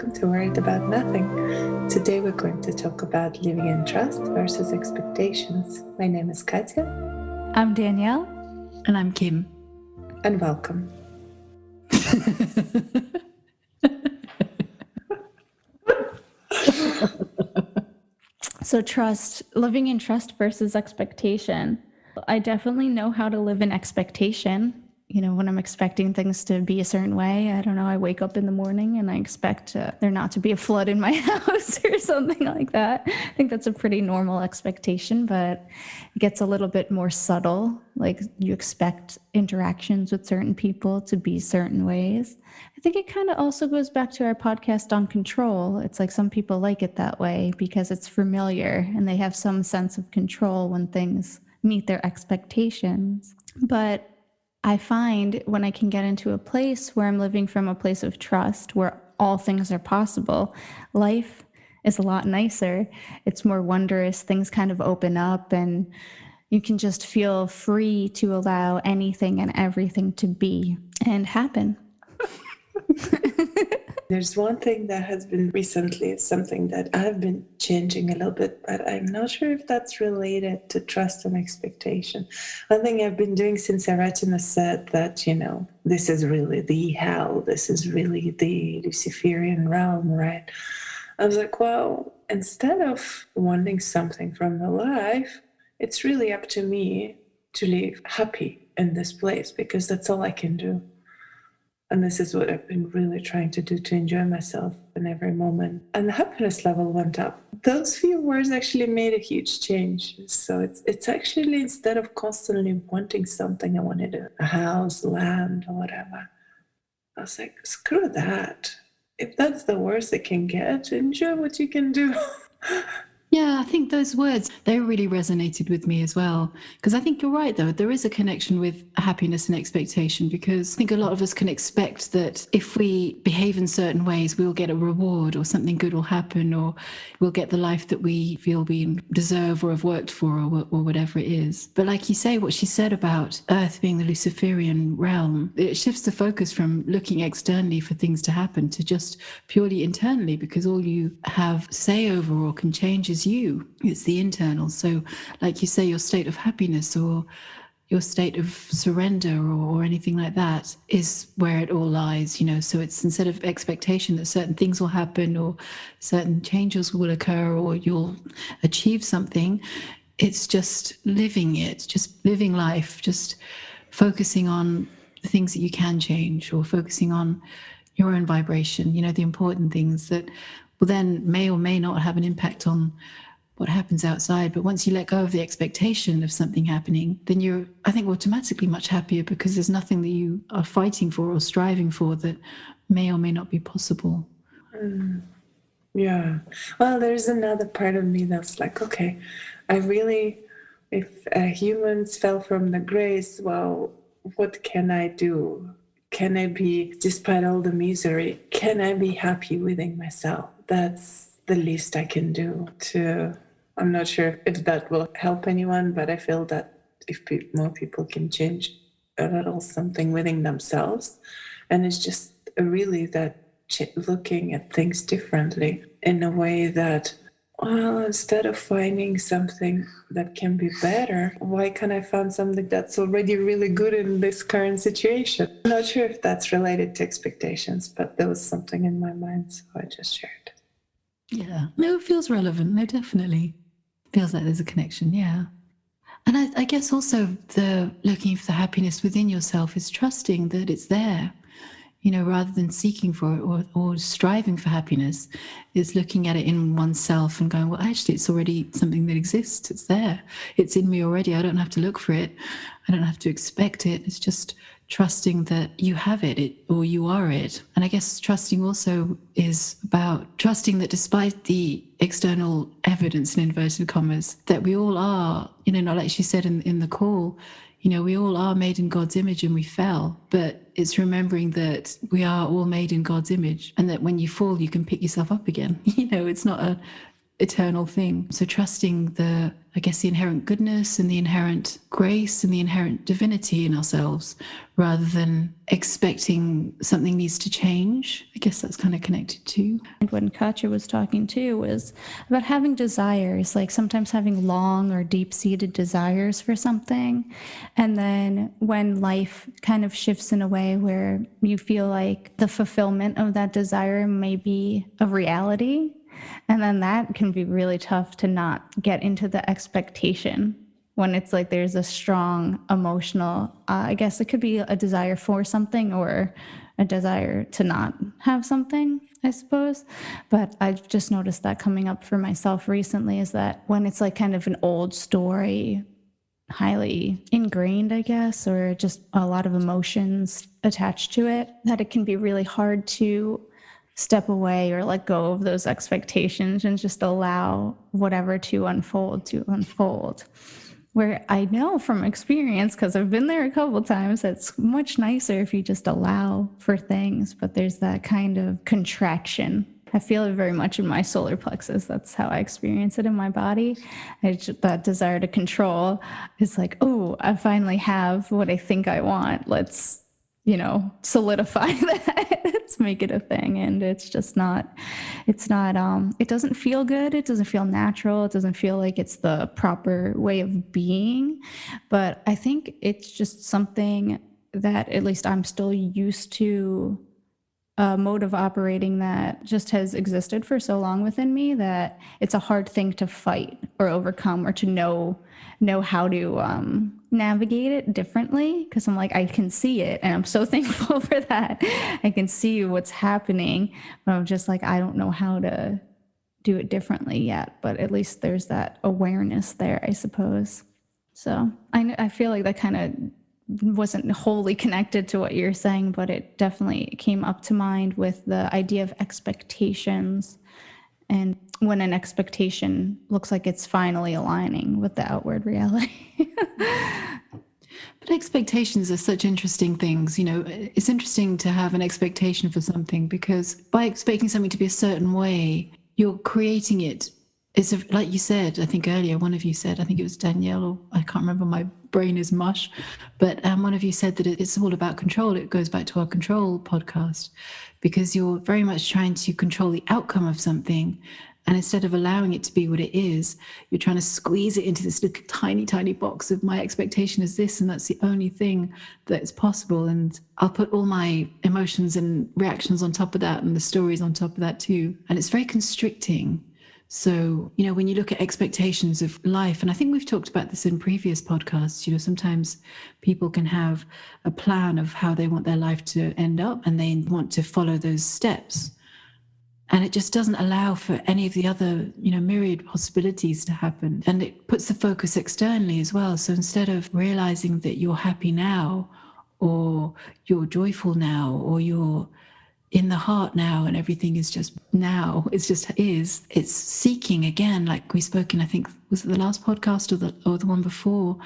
welcome to Worried About Nothing. Today we're going to talk about living in trust versus expectations. My name is Katya. I'm Danielle. And I'm Kim. And welcome. So trust, living in trust versus expectation. I definitely know how to live in expectation. You know, when I'm expecting things to be a certain way, I don't know, I wake up in the morning and I expect there not to be a flood in my house or something like that. I think that's a pretty normal expectation, but it gets a little bit more subtle. Like you expect interactions with certain people to be certain ways. I think it kind of also goes back to our podcast on control. It's like some people like it that way because it's familiar and they have some sense of control when things meet their expectations. But I find when I can get into a place where I'm living from a place of trust, where all things are possible, life is a lot nicer. It's more wondrous. Things kind of open up and you can just feel free to allow anything and everything to be and happen. There's one thing that has been recently, something that I've been changing a little bit, but I'm not sure if that's related to trust and expectation. One thing I've been doing since Aratina said that, this is really the hell, this is really the Luciferian realm, right? I was like, well, instead of wanting something from the life, it's really up to me to live happy in this place because that's all I can do. And this is what I've been really trying to do to enjoy myself in every moment. And the happiness level went up. Those few words actually made a huge change. So it's actually, instead of constantly wanting something, I wanted a house, land, or whatever. I was like, screw that. If that's the worst it can get, enjoy what you can do. Yeah, I think those words, they really resonated with me as well. Because I think you're right, though. There is a connection with happiness and expectation, because I think a lot of us can expect that if we behave in certain ways, we'll get a reward or something good will happen or we'll get the life that we feel we deserve or have worked for or whatever it is. But like you say, what she said about Earth being the Luciferian realm, it shifts the focus from looking externally for things to happen to just purely internally, because all you have say over or can change is it's the internal. So like you say, your state of happiness or your state of surrender or anything like that is where it all lies, so it's instead of expectation that certain things will happen or certain changes will occur or you'll achieve something, it's just living it, just living life, just focusing on the things that you can change or focusing on your own vibration, the important things that will then may or may not have an impact on what happens outside. But once you let go of the expectation of something happening, then you're, I think, automatically much happier because there's nothing that you are fighting for or striving for that may or may not be possible. Yeah. Well, there's another part of me that's like, okay, if humans fell from the grace, well, what can I do? Can I be, despite all the misery, can I be happy within myself? That's the least I can do I'm not sure if that will help anyone, but I feel that if more people can change a little something within themselves, and it's just really that looking at things differently in a way that, well, instead of finding something that can be better, why can't I find something that's already really good in this current situation? I'm not sure if that's related to expectations, but there was something in my mind, so I just shared. Yeah, no, it feels relevant. No, definitely. Feels like there's a connection, yeah. And I guess also the looking for the happiness within yourself is trusting that it's there. Rather than seeking for it or striving for happiness, is looking at it in oneself and going, well, actually, it's already something that exists. It's there. It's in me already. I don't have to look for it. I don't have to expect it. It's just trusting that you have it or you are it. And I guess trusting also is about trusting that despite the external evidence, in inverted commas, that we all are, like she said in the call, we all are made in God's image and we fell, but it's remembering that we are all made in God's image and that when you fall, you can pick yourself up again. It's not eternal thing. So trusting the inherent goodness and the inherent grace and the inherent divinity in ourselves, rather than expecting something needs to change. I guess that's kind of connected too. And when Katya was talking too was about having desires, like sometimes having long or deep-seated desires for something. And then when life kind of shifts in a way where you feel like the fulfillment of that desire may be a reality, and then that can be really tough to not get into the expectation when it's like there's a strong emotional, I guess it could be a desire for something or a desire to not have something, I suppose. But I've just noticed that coming up for myself recently is that when it's like kind of an old story, highly ingrained, I guess, or just a lot of emotions attached to it, that it can be really hard to step away or let go of those expectations and just allow whatever to unfold. Where I know from experience, because I've been there a couple times, it's much nicer if you just allow for things, but there's that kind of contraction. I feel it very much in my solar plexus. That's how I experience it in my body. That desire to control is like, oh, I finally have what I think I want. Let's solidify that. Let's make it a thing. And it doesn't feel good. It doesn't feel natural. It doesn't feel like it's the proper way of being. But I think it's just something that at least I'm still used to, a mode of operating that just has existed for so long within me that it's a hard thing to fight or overcome or to know how to navigate it differently, because I'm like, I can see it and I'm so thankful for that. I can see what's happening, but I'm just like, I don't know how to do it differently yet, but at least there's that awareness there, I suppose. So I feel like that kind of wasn't wholly connected to what you're saying, but it definitely came up to mind with the idea of expectations, and when an expectation looks like it's finally aligning with the outward reality. But expectations are such interesting things. It's interesting to have an expectation for something, because by expecting something to be a certain way, you're creating it. It's like you said, I think earlier, one of you said, I think it was Danielle, or I can't remember, my brain is mush, but one of you said that it's all about control. It goes back to our control podcast, because you're very much trying to control the outcome of something. And instead of allowing it to be what it is, you're trying to squeeze it into this little tiny, tiny box of my expectation is this, and that's the only thing that's possible. And I'll put all my emotions and reactions on top of that, and the stories on top of that too. And it's very constricting. So, when you look at expectations of life, and I think we've talked about this in previous podcasts, sometimes people can have a plan of how they want their life to end up, and they want to follow those steps. And it just doesn't allow for any of the other, myriad possibilities to happen. And it puts the focus externally as well. So instead of realizing that you're happy now, or you're joyful now, or you're in the heart now, and everything is just now, it's seeking again, like we spoke in, I think, was it the last podcast or the one before,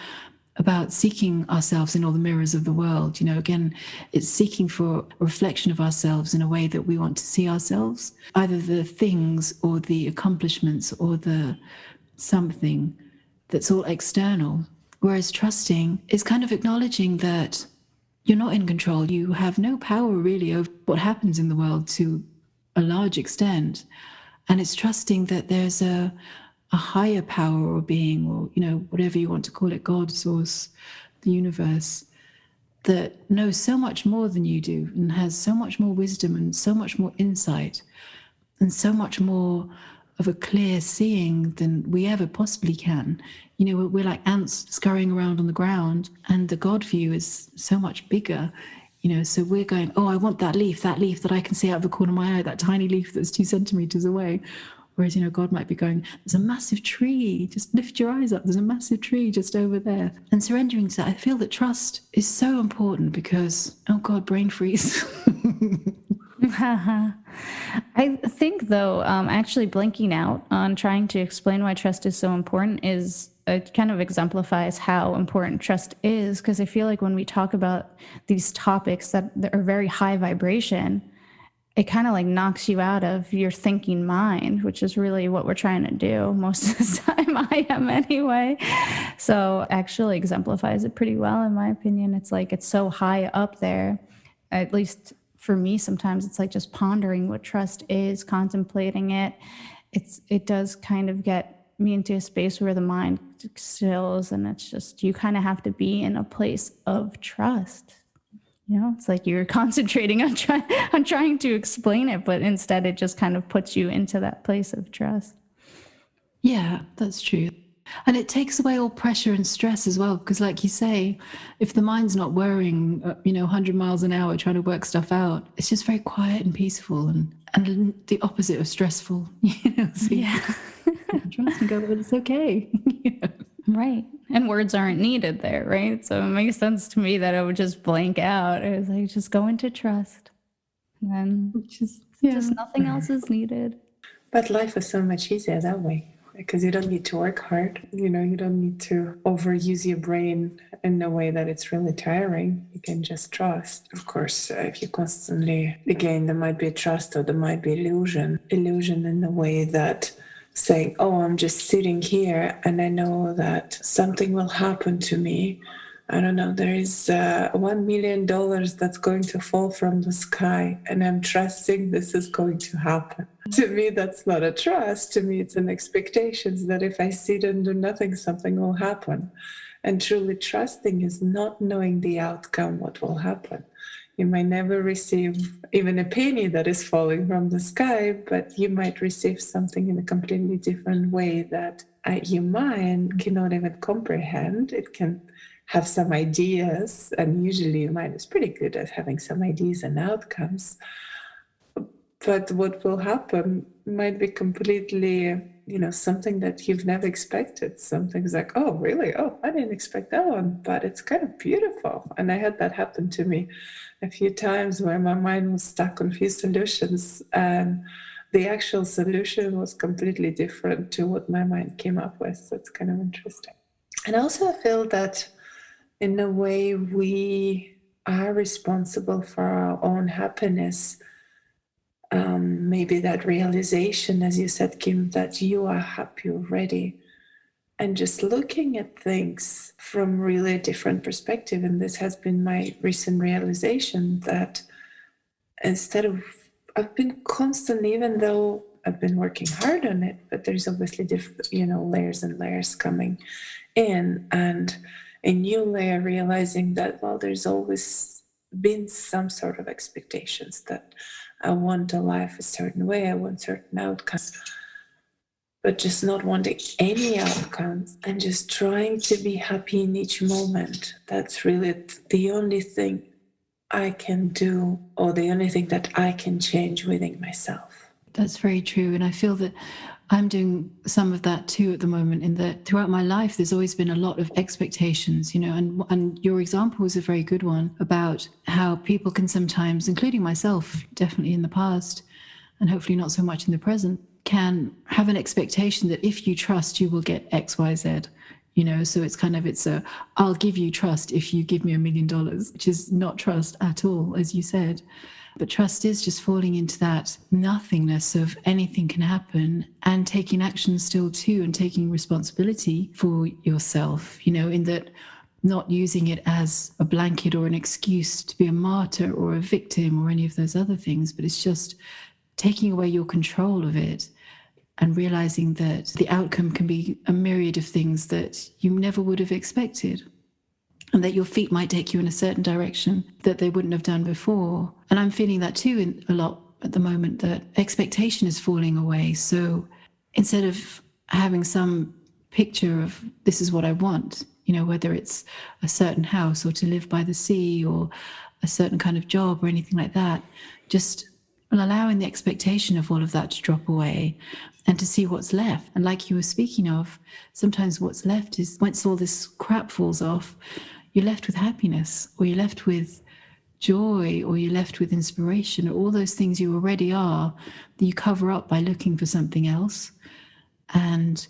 about seeking ourselves in all the mirrors of the world. Again, it's seeking for a reflection of ourselves in a way that we want to see ourselves, either the things or the accomplishments or the something that's all external. Whereas trusting is kind of acknowledging that you're not in control. You have no power really over what happens in the world to a large extent. And it's trusting that there's a higher power or being, or, whatever you want to call it, God, source, the universe, that knows so much more than you do, and has so much more wisdom and so much more insight and so much more of a clear seeing than we ever possibly can. We're like ants scurrying around on the ground, and the God view is so much bigger. So we're going, oh, I want that leaf that I can see out of the corner of my eye, that tiny leaf that's 2 centimeters away. Whereas, God might be going, there's a massive tree, just lift your eyes up, there's a massive tree just over there. And surrendering to that, I feel that trust is so important, because, oh God, brain freeze. I think, though, actually blinking out on trying to explain why trust is so important is it kind of exemplifies how important trust is, because I feel like when we talk about these topics that are very high vibration, it kind of like knocks you out of your thinking mind, which is really what we're trying to do most of the time. I am anyway. So actually exemplifies it pretty well, in my opinion. It's like it's so high up there, at least for me. Sometimes it's like just pondering what trust is, contemplating it. It does kind of get me into a space where the mind stills, and it's just, you kind of have to be in a place of trust. You know, it's like you're concentrating on trying to explain it, but instead it just kind of puts you into that place of trust. Yeah, that's true. And it takes away all pressure and stress as well, because like you say, if the mind's not worrying, 100 miles an hour trying to work stuff out, it's just very quiet and peaceful and the opposite of stressful. So Yeah. trust and go, well, it's okay. Right. And words aren't needed there, right? So it makes sense to me that I would just blank out. It was like, just go into trust. And just nothing else is needed. But life is so much easier that way, because you don't need to work hard. You don't need to overuse your brain in a way that it's really tiring. You can just trust. Of course, if you constantly, again, there might be a trust or there might be illusion in the way that saying, oh, I'm just sitting here and I know that something will happen to me. I don't know, there is $1 million that's going to fall from the sky and I'm trusting this is going to happen. To me, that's not a trust. To me, it's an expectation that if I sit and do nothing, something will happen. And truly trusting is not knowing the outcome, what will happen. You might never receive even a penny that is falling from the sky, but you might receive something in a completely different way that your mind cannot even comprehend. It can have some ideas, and usually your mind is pretty good at having some ideas and outcomes. But what will happen might be completely, something that you've never expected. Something's like, oh, really? Oh, I didn't expect that one, but it's kind of beautiful. And I had that happen to me a few times where my mind was stuck on few solutions and the actual solution was completely different to what my mind came up with. So it's kind of interesting. And also I feel that in a way we are responsible for our own happiness. Maybe that realization, as you said, Kim, that you are happy already, and just looking at things from really a different perspective. And this has been my recent realization, that I've been constantly, even though I've been working hard on it, but there's obviously different, layers and layers coming in, and a new layer realizing that, well, there's always been some sort of expectations that I want a life a certain way, I want certain outcomes, but just not wanting any outcomes and just trying to be happy in each moment. That's really the only thing I can do, or the only thing that I can change within myself. That's very true. And I feel that I'm doing some of that too at the moment, in that throughout my life, there's always been a lot of expectations, and your example was a very good one about how people can sometimes, including myself, definitely in the past, and hopefully not so much in the present, can have an expectation that if you trust, you will get X, Y, Z. So it's I'll give you trust if you give me $1 million, which is not trust at all, as you said. But trust is just falling into that nothingness of anything can happen and taking action still too, and taking responsibility for yourself, in that not using it as a blanket or an excuse to be a martyr or a victim or any of those other things, but it's just taking away your control of it and realizing that the outcome can be a myriad of things that you never would have expected. And that your feet might take you in a certain direction that they wouldn't have done before. And I'm feeling that too a lot at the moment, that expectation is falling away. So instead of having some picture of this is what I want, whether it's a certain house or to live by the sea or a certain kind of job or anything like that, just allowing the expectation of all of that to drop away and to see what's left. And like you were speaking of, sometimes what's left is, once all this crap falls off, you're left with happiness, or you're left with joy, or you're left with inspiration, or all those things you already are that you cover up by looking for something else. And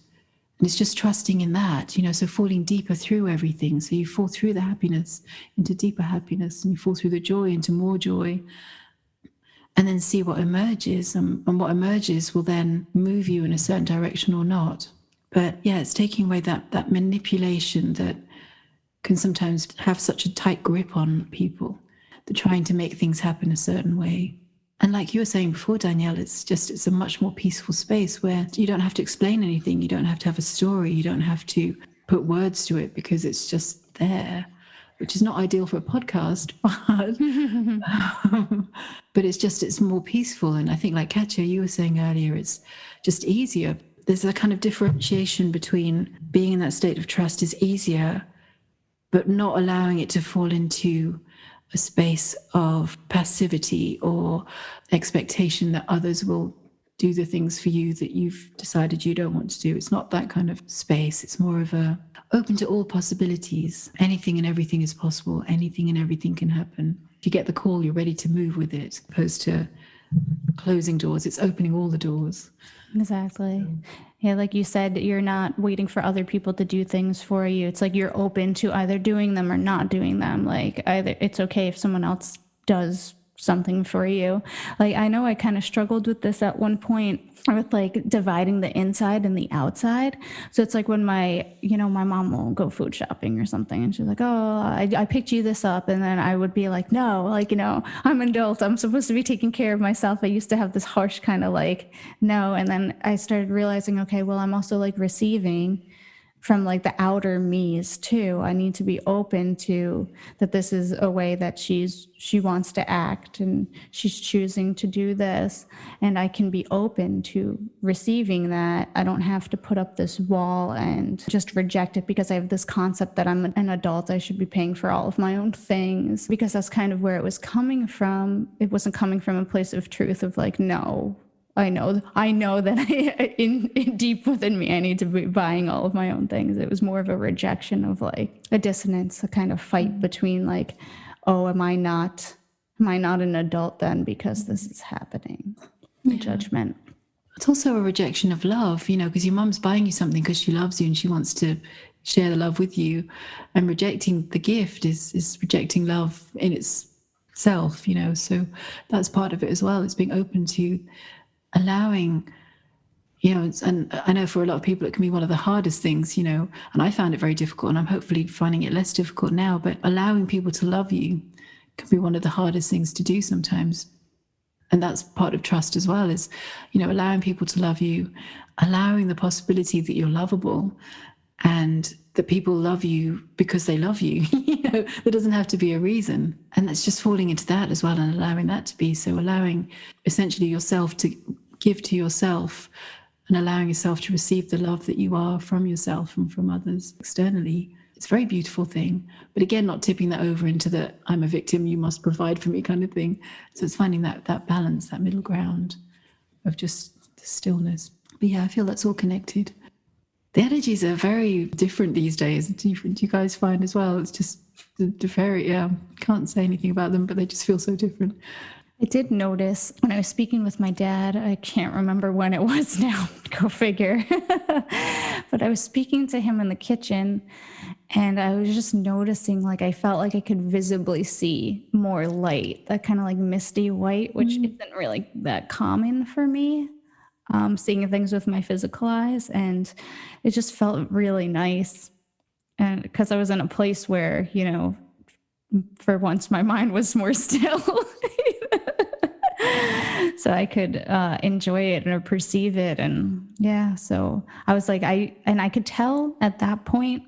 it's just trusting in that, so falling deeper through everything. So you fall through the happiness into deeper happiness, and you fall through the joy into more joy. and then see what emerges, and what emerges will then move you in a certain direction or not. But yeah, it's taking away that manipulation that can sometimes have such a tight grip on people. They're trying to make things happen a certain way. And like you were saying before, Danielle, it's a much more peaceful space where you don't have to explain anything. You don't have to have a story. You don't have to put words to it because it's just there, which is not ideal for a podcast, but it's more peaceful. And I think, like Katja, you were saying earlier, it's just easier. There's a kind of differentiation between being in that state of trust is easier, but not allowing it to fall into a space of passivity or expectation that others will do the things for you that you've decided you don't want to do. It's not that kind of space. It's more of a open to all possibilities. Anything and everything is possible. Anything and everything can happen. If you get the call, you're ready to move with it, opposed to closing doors. It's opening all the doors. Exactly. Yeah, like you said, you're not waiting for other people to do things for you. It's like you're open to either doing them or not doing them. Like either it's okay if someone else does something for you. Like I know I kind of struggled with this at one point with like dividing the inside and the outside. So it's like when my mom will go food shopping or something and she's like, oh, I picked you this up. And then I would be like, no, like, I'm an adult. I'm supposed to be taking care of myself. I used to have this harsh kind of like, no. And then I started realizing, okay, well, I'm also like receiving from like the outer me's too. I need to be open to that this is a way that she wants to act and she's choosing to do this. And I can be open to receiving that. I don't have to put up this wall and just reject it because I have this concept that I'm an adult. I should be paying for all of my own things, because that's kind of where it was coming from. It wasn't coming from a place of truth of like, no, I know that in deep within me, I need to be buying all of my own things. It was more of a rejection of like a dissonance, a kind of fight between like, oh, am I not an adult then because this is happening? Yeah. Judgment. It's also a rejection of love, because your mum's buying you something because she loves you and she wants to share the love with you. And rejecting the gift is rejecting love in itself, so that's part of it as well. It's being open to allowing, and I know for a lot of people it can be one of the hardest things, and I found it very difficult, and I'm hopefully finding it less difficult now, but allowing people to love you can be one of the hardest things to do sometimes. And that's part of trust as well, is, allowing people to love you, allowing the possibility that you're lovable and that people love you because they love you. There doesn't have to be a reason. And that's just falling into that as well and allowing that to be. So allowing essentially yourself to give to yourself and allowing yourself to receive the love that you are from yourself and from others externally. It's a very beautiful thing. But again, not tipping that over into the I'm a victim, you must provide for me kind of thing. So it's finding that balance, that middle ground of just the stillness. But yeah, I feel that's all connected. The energies are very different these days. Do you guys find as well? It's just very, can't say anything about them, but they just feel so different. I did notice when I was speaking with my dad, I can't remember when it was now, go figure. But I was speaking to him in the kitchen and I was just noticing, like, I felt like I could visibly see more light, that kind of like misty white, which isn't really that common for me. Seeing things with my physical eyes, and it just felt really nice. And because I was in a place where, for once my mind was more still. So I could enjoy it or perceive it. And yeah, so I was like, I could tell at that point,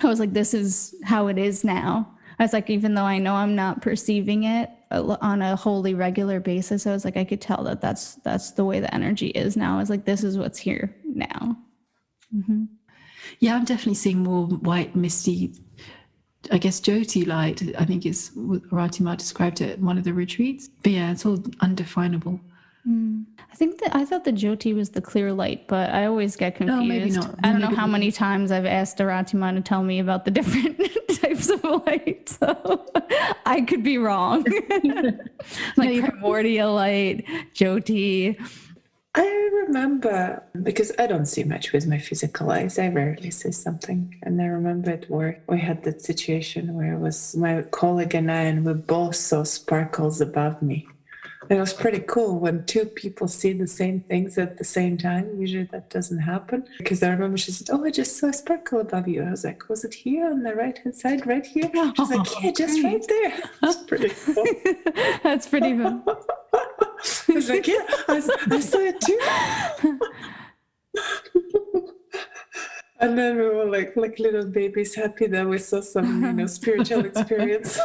I was like, this is how it is now. I was like, even though I know I'm not perceiving it on a wholly regular basis, I was like, I could tell that that's the way the energy is now. I was like, this is what's here now. Mm-hmm. Yeah, I'm definitely seeing more white, misty, I guess Jyoti light, I think is what Ratima described it at one of the retreats. But yeah, it's all undefinable. I thought the Jyoti was the clear light, but I always get confused. No, maybe not. I don't know how many times I've asked Ratima to tell me about the different types of light, so I could be wrong. Like primordial light, Jyoti. I remember, because I don't see much with my physical eyes, I rarely see something. And I remember at work, we had that situation where it was my colleague and I, and we both saw sparkles above me. It was pretty cool when two people see the same things at the same time. Usually that doesn't happen. Because I remember she said, "Oh, I just saw a sparkle above you." I was like, "Was it here on the right hand side, right here?" She was like, "Yeah, just right there." It's pretty cool. That's pretty fun. I was like, "Yeah, I saw it too." And then we were like little babies, happy that we saw some, spiritual experience.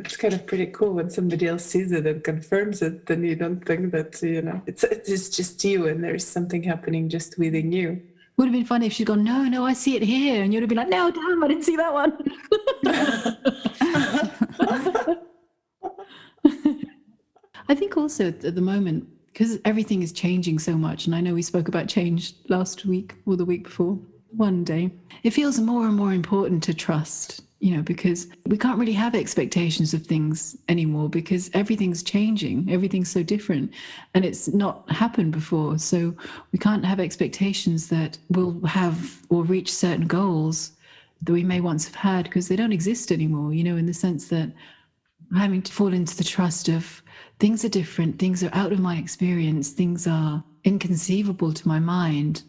It's kind of pretty cool when somebody else sees it and confirms it. Then you don't think that it's just you, and there's something happening just within you. Would have been funny if she'd gone, no, I see it here. And you'd have been like, no, damn, I didn't see that one. I think also at the moment, because everything is changing so much, and I know we spoke about change last week or the week before, one day, it feels more and more important to trust, because we can't really have expectations of things anymore because everything's changing, everything's so different, and it's not happened before. So we can't have expectations that we'll have or reach certain goals that we may once have had because they don't exist anymore, in the sense that having to fall into the trust of things are different, things are out of my experience, things are inconceivable to my mind,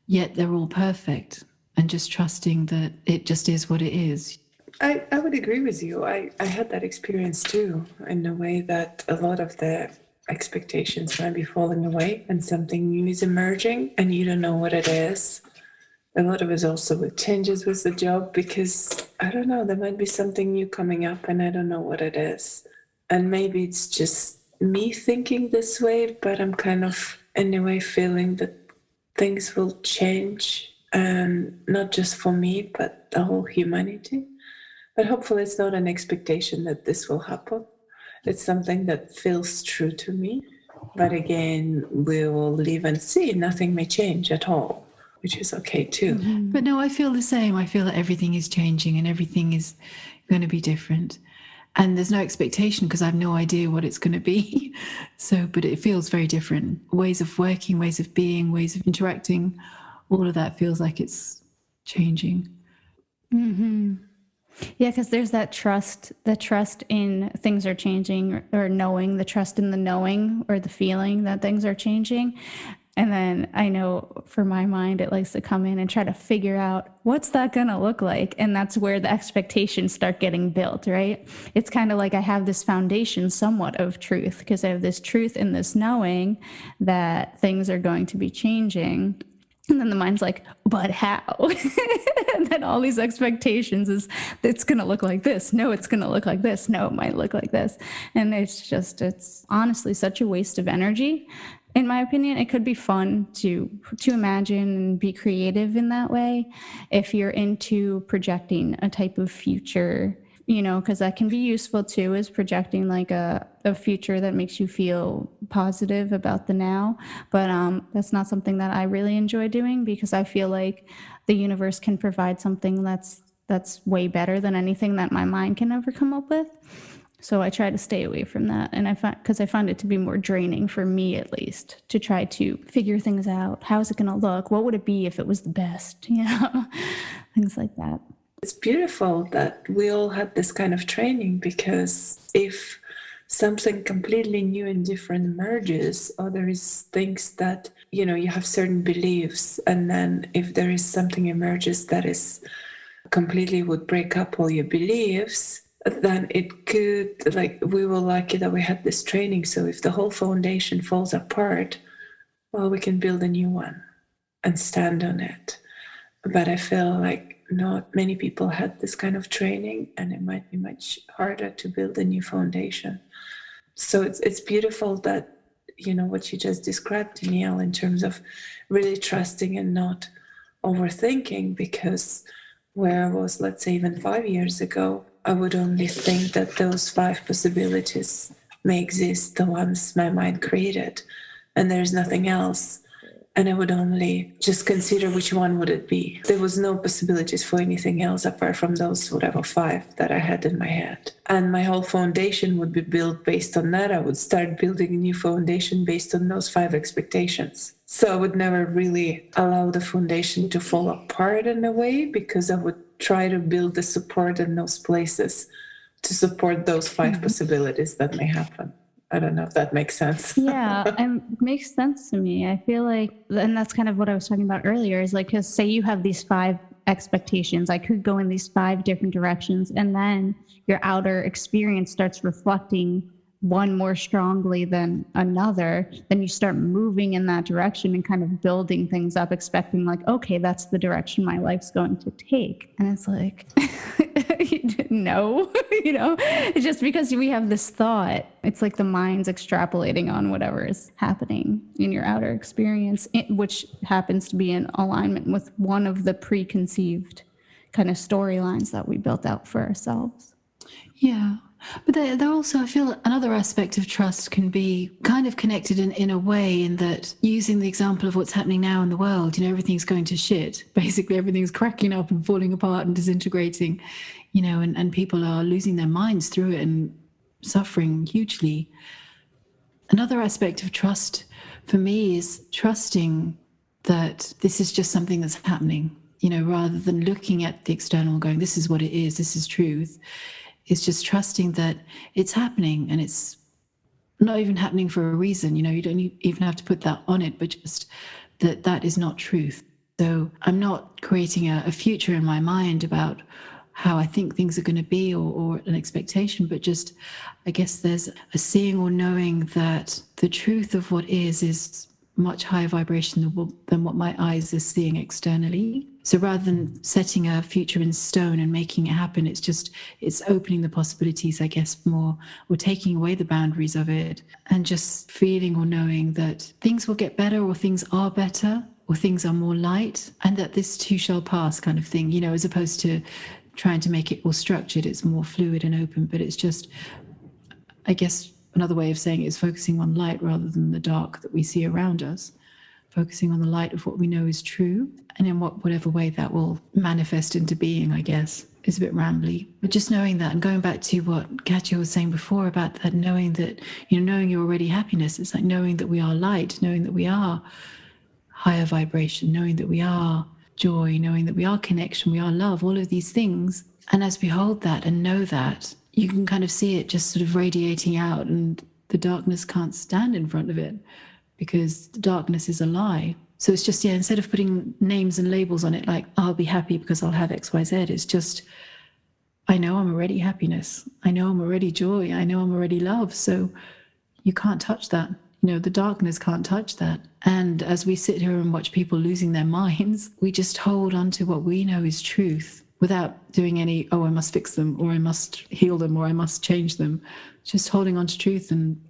yet they're all perfect, and just trusting that it just is what it is. I would agree with you. I had that experience too, in a way that a lot of the expectations might be falling away and something new is emerging and you don't know what it is. A lot of it also with changes with the job because, I don't know, there might be something new coming up and I don't know what it is. And maybe it's just me thinking this way, but I'm kind of, in a way, feeling that things will change, and not just for me, but the whole humanity. But hopefully it's not an expectation that this will happen. It's something that feels true to me. But again, we will live and see. Nothing may change at all, which is okay too. Mm-hmm. But no, I feel the same. I feel that everything is changing and everything is going to be different. And there's no expectation because I have no idea what it's going to be. But it feels very different. Ways of working, ways of being, ways of interacting, all of that feels like it's changing. Mm-hmm. Yeah, because there's that trust, the trust in things are changing, or knowing, the trust in the knowing or the feeling that things are changing. And then I know for my mind, it likes to come in and try to figure out what's that going to look like. And that's where the expectations start getting built, right? It's kind of like I have this foundation somewhat of truth because I have this truth in this knowing that things are going to be changing. And then the mind's like, but how? And then all these expectations is it's going to look like this. No, it's going to look like this. No, it might look like this. And it's honestly such a waste of energy. In my opinion, it could be fun to imagine and be creative in that way if you're into projecting a type of future, because that can be useful too, is projecting like a future that makes you feel positive about the now. But that's not something that I really enjoy doing because I feel like the universe can provide something that's way better than anything that my mind can ever come up with. So I try to stay away from that. And I find it to be more draining for me, at least, to try to figure things out. How's it going to look? What would it be if it was the best? Things like that. It's beautiful that we all had this kind of training because if something completely new and different emerges, or there is things that, you have certain beliefs, and then if there is something emerges that is completely would break up all your beliefs, then it could, we were lucky that we had this training. So if the whole foundation falls apart, well, we can build a new one and stand on it. But I feel like not many people had this kind of training, and it might be much harder to build a new foundation. So it's beautiful that, what you just described, Danielle, in terms of really trusting and not overthinking, because where I was, let's say, even 5 years ago, I would only think that those 5 possibilities may exist, the ones my mind created, and there's nothing else. And I would only just consider which one would it be. There was no possibilities for anything else apart from those, 5 that I had in my head. And my whole foundation would be built based on that. I would start building a new foundation based on those 5 expectations. So I would never really allow the foundation to fall apart in a way, because I would try to build the support in those places to support those 5 possibilities that may happen. I don't know if that makes sense. Yeah, it makes sense to me. I feel like, and that's kind of what I was talking about earlier, is like, because say you have these 5 expectations, I could go in these 5 different directions, and then your outer experience starts reflecting one more strongly than another, then you start moving in that direction and kind of building things up, expecting like, okay, that's the direction my life's going to take. And it's like, no, it's just because we have this thought. It's like the mind's extrapolating on whatever is happening in your outer experience, which happens to be in alignment with one of the preconceived kind of storylines that we built out for ourselves. Yeah. But there also, I feel another aspect of trust can be kind of connected in a way, in that, using the example of what's happening now in the world, everything's going to shit. Basically, everything's cracking up and falling apart and disintegrating, and people are losing their minds through it and suffering hugely. Another aspect of trust for me is trusting that this is just something that's happening, rather than looking at the external and going, this is what it is, this is truth. It's just trusting that it's happening, and it's not even happening for a reason. You don't even have to put that on it, but just that is not truth. So I'm not creating a future in my mind about how I think things are going to be, or an expectation, but just, I guess there's a seeing or knowing that the truth of what is much higher vibration than what my eyes are seeing externally. So rather than setting a future in stone and making it happen, it's opening the possibilities, I guess, more, or taking away the boundaries of it, and just feeling or knowing that things will get better, or things are better, or things are more light, and that this too shall pass, kind of thing, as opposed to trying to make it all structured. It's more fluid and open, but it's just, I guess, another way of saying it is focusing on light rather than the dark that we see around us, focusing on the light of what we know is true, and in whatever way that will manifest into being, I guess. Is a bit rambly, but just knowing that, and going back to what Katja was saying before about that, knowing that, knowing you're already happiness, it's like knowing that we are light, knowing that we are higher vibration, knowing that we are joy, knowing that we are connection, we are love, all of these things. And as we hold that and know that, you can kind of see it just sort of radiating out, and the darkness can't stand in front of it, because the darkness is a lie. So it's just, instead of putting names and labels on it, like, I'll be happy because I'll have X, Y, Z, it's just, I know I'm already happiness. I know I'm already joy. I know I'm already love. So you can't touch that. The darkness can't touch that. And as we sit here and watch people losing their minds, we just hold on to what we know is truth, without doing any, I must fix them, or I must heal them, or I must change them. Just holding on to truth, and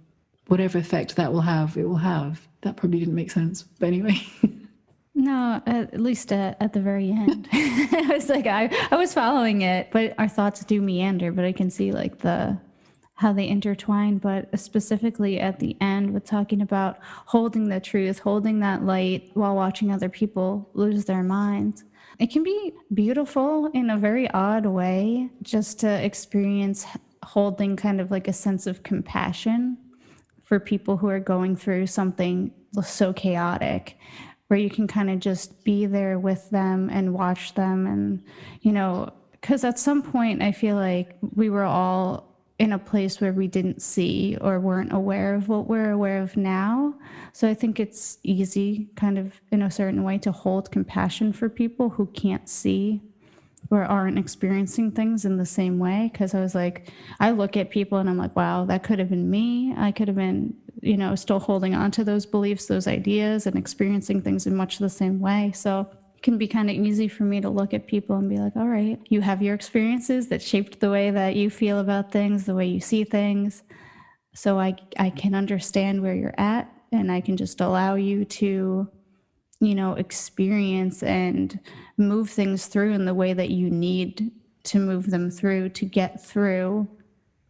whatever effect that will have, it will have. That probably didn't make sense. But anyway. No, at least at the very end. I was like, I was following it, but our thoughts do meander, but I can see like how they intertwine. But specifically at the end, with talking about holding the truth, holding that light while watching other people lose their minds. It can be beautiful in a very odd way, just to experience holding kind of like a sense of compassion for people who are going through something so chaotic, where you can kind of just be there with them and watch them. And, because at some point I feel like we were all in a place where we didn't see or weren't aware of what we're aware of now. So I think it's easy, kind of in a certain way, to hold compassion for people who can't see or aren't experiencing things in the same way. Because I was like, I look at people and I'm like, wow, that could have been me. I could have been, still holding on to those beliefs, those ideas, and experiencing things in much the same way. So it can be kind of easy for me to look at people and be like, all right, you have your experiences that shaped the way that you feel about things, the way you see things. So I can understand where you're at, and I can just allow you to, experience and move things through in the way that you need to move them through, to get through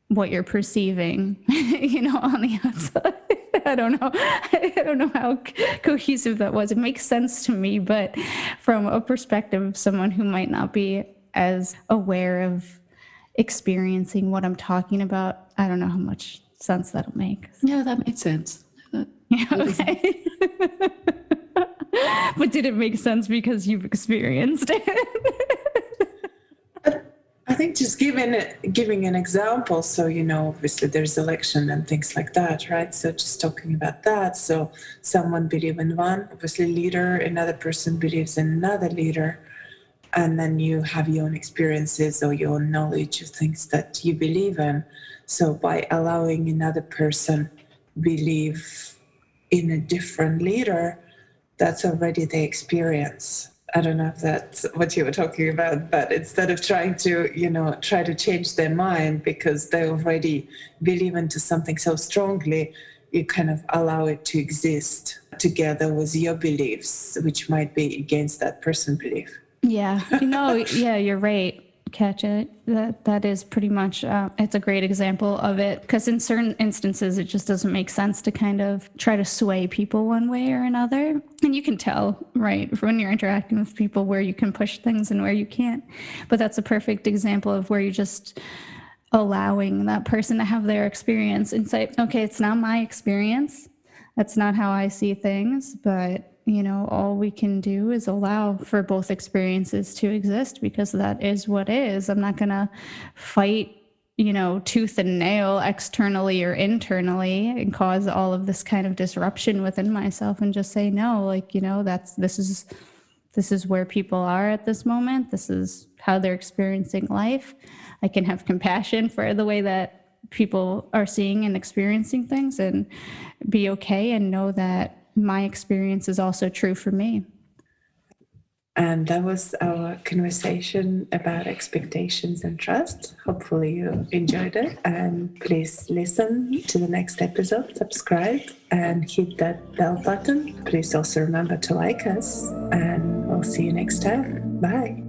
what you're perceiving, on the outside. I don't know how cohesive that was. It makes sense to me, but from a perspective of someone who might not be as aware of experiencing what I'm talking about, I don't know how much sense that'll make. Yeah, that made sense. Yeah, okay. But did it make sense because you've experienced it? I think just giving an example. So, obviously there's election and things like that, right? So just talking about that. So someone believes in one, obviously leader, another person believes in another leader. And then you have your own experiences or your own knowledge of things that you believe in. So by allowing another person believe in a different leader, that's already the experience. I don't know if that's what you were talking about, but instead of trying to, try to change their mind because they already believe into something so strongly, you kind of allow it to exist together with your beliefs, which might be against that person's belief. Yeah, yeah, you're right, Katja. That is pretty much, it's a great example of it, because in certain instances, it just doesn't make sense to kind of try to sway people one way or another. And you can tell, right, when you're interacting with people where you can push things and where you can't. But that's a perfect example of where you're just allowing that person to have their experience and say, okay, it's not my experience. That's not how I see things, but all we can do is allow for both experiences to exist, because that is what is. I'm not going to fight, tooth and nail externally or internally and cause all of this kind of disruption within myself and just say, no, this is where people are at this moment. This is how they're experiencing life. I can have compassion for the way that people are seeing and experiencing things and be okay and know that my experience is also true for me. And that was our conversation about expectations and trust. Hopefully you enjoyed it. And please listen to the next episode, subscribe, and hit that bell button. Please also remember to like us, and we'll see you next time. Bye.